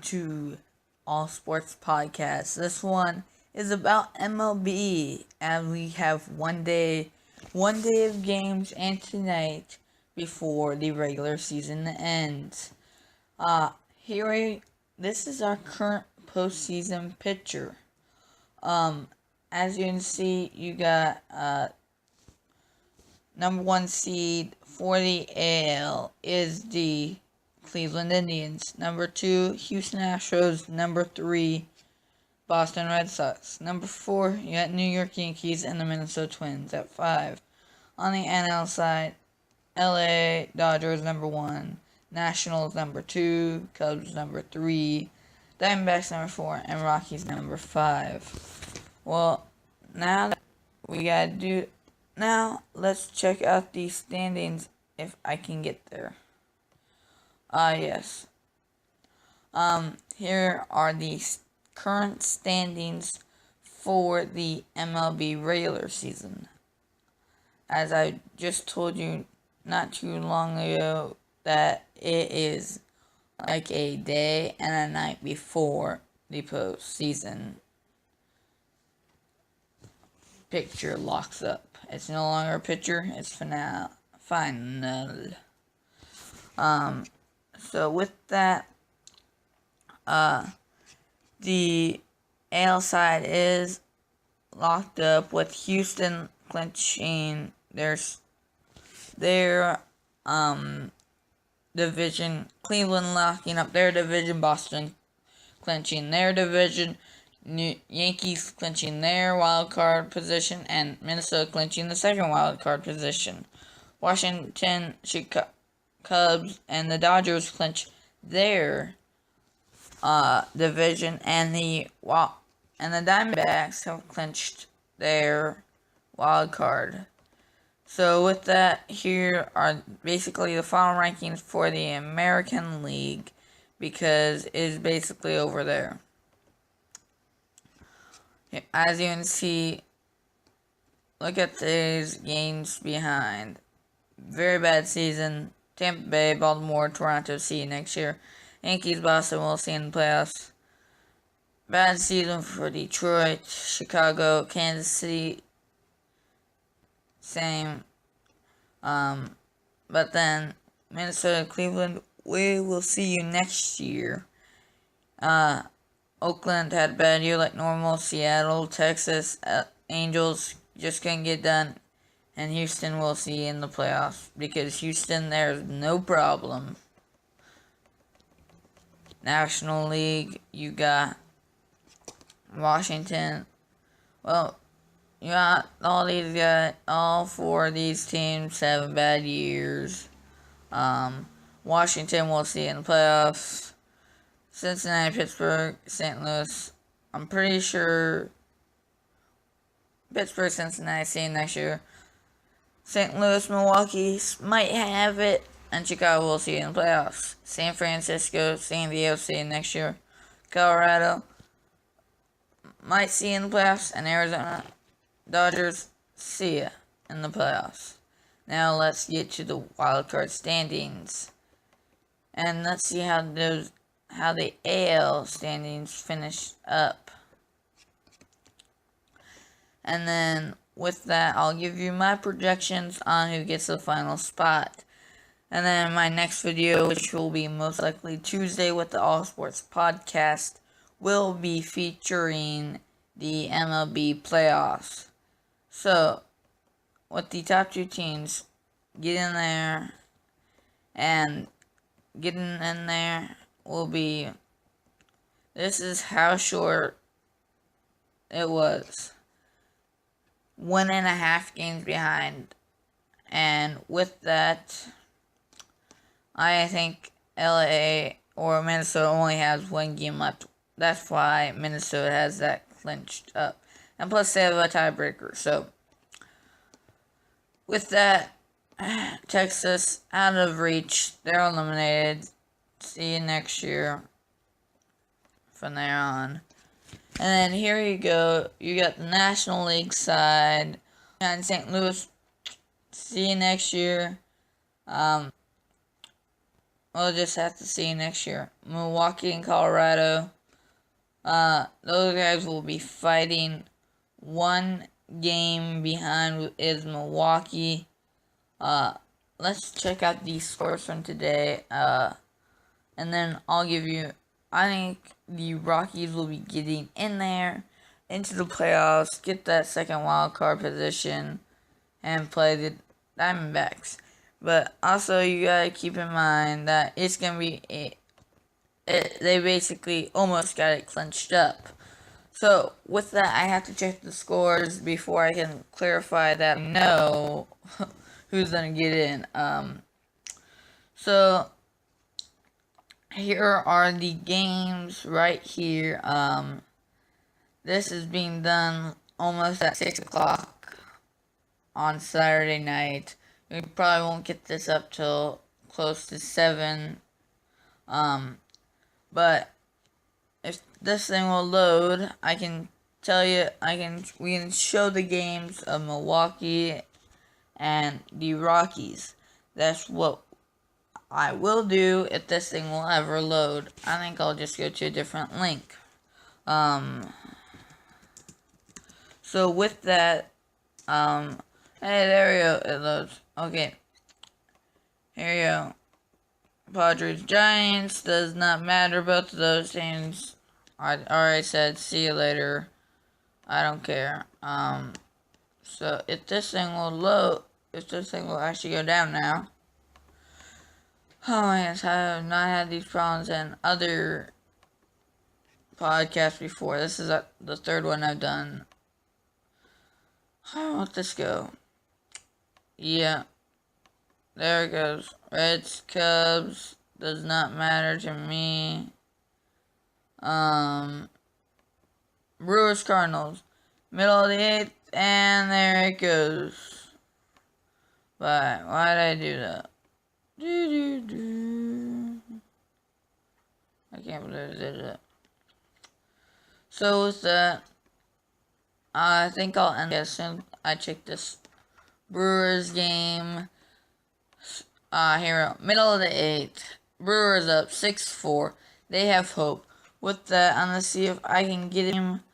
to All Sports Podcast. This one is about MLB, and we have one day of games and tonight before the regular season ends. This is our current postseason picture. As you can see, you got number 1 seed for the AL is the Cleveland Indians. Number 2, Houston Astros. Number 3, Boston Red Sox. Number 4, you got New York Yankees and the Minnesota Twins at 5. On the NL side, LA Dodgers number 1, Nationals number 2, Cubs number 3, Diamondbacks number 4, and Rockies number 5. Well, now let's check out the standings if I can get there. Yes. Here are the current standings for the MLB regular season. As I just told you not too long ago, that it is like a day and a night before the postseason picture locks up. It's no longer a picture, it's final. So with that, the AL side is locked up with Houston clinching their division, Cleveland locking up their division, Boston clinching their division, Yankees clinching their wild card position, and Minnesota clinching the second wild card position. Washington, Cubs, and the Dodgers clinch their division, and the Diamondbacks have clinched their wild card. So with that, here are basically the final rankings for the American League, because it is basically over there. As you can see, look at these games behind. Very bad season. Tampa Bay, Baltimore, Toronto, see you next year. Yankees, Boston, we'll see in the playoffs. Bad season for Detroit, Chicago, Kansas City, same. But then Minnesota, Cleveland, we will see you next year. Oakland had a bad year like normal. Seattle, Texas, Angels just couldn't get done. And Houston we'll see in the playoffs, because Houston, there's no problem. National League, you got Washington. Well, you got all 4 of these teams have bad years. Washington we'll see in the playoffs. Cincinnati, Pittsburgh, St. Louis. I'm pretty sure Pittsburgh, Cincinnati, see you next year. St. Louis, Milwaukee might have it, and Chicago will see you in the playoffs. San Francisco, San Diego, see you next year. Colorado might see you in the playoffs, and Arizona Dodgers, see ya in the playoffs. Now let's get to the wildcard standings, and let's see how the AL standings finish up. And then with that, I'll give you my projections on who gets the final spot. And then my next video, which will be most likely Tuesday with the All Sports Podcast, will be featuring the MLB playoffs. So, with the top 2 teams, get in there, and getting in there will be, this is how short it was. 1.5 games behind. And with that, I think LA or Minnesota only has 1 game left. That's why Minnesota has that clinched up. And plus they have a tiebreaker. So with that, Texas out of reach. They're eliminated. See you next year from there on. And then here you go. You got the National League side. And St. Louis. See you next year. we'll just have to see next year. Milwaukee and Colorado. Those guys will be fighting. One game behind is Milwaukee. Let's check out these scores from today. And then I'll give you. I think the Rockies will be getting in there into the playoffs, get that second wild card position, and play the Diamondbacks. But also, you gotta keep in mind that it's gonna be they basically almost got it clinched up. So with that, I have to check the scores before I can clarify that I know who's gonna get in. So here are the games right here. This is being done almost at 6 o'clock on Saturday night. We probably won't get this up till close to 7. But if this thing will load, I can tell you, we can show the games of Milwaukee and the Rockies. That's what I will do if this thing will ever load. I think I'll just go to a different link. So with that, hey, there we go, it loads. Okay, here you go. Padres, Giants, does not matter, both of those teams. I already said, see you later. I don't care. So if this thing will load, if this thing will actually go down now. Oh my gosh, I have not had these problems in other podcasts before. This is the third one I've done. How let this go? Yeah. There it goes. Reds, Cubs, does not matter to me. Brewers, Cardinals, middle of the 8th, and there it goes. But why did I do that? I can't believe I did that. So with that, I think I'll end as soon I check this Brewers game. Here, middle of the 8th. Brewers up 6-4. They have hope. With that, I'm gonna see if I can get him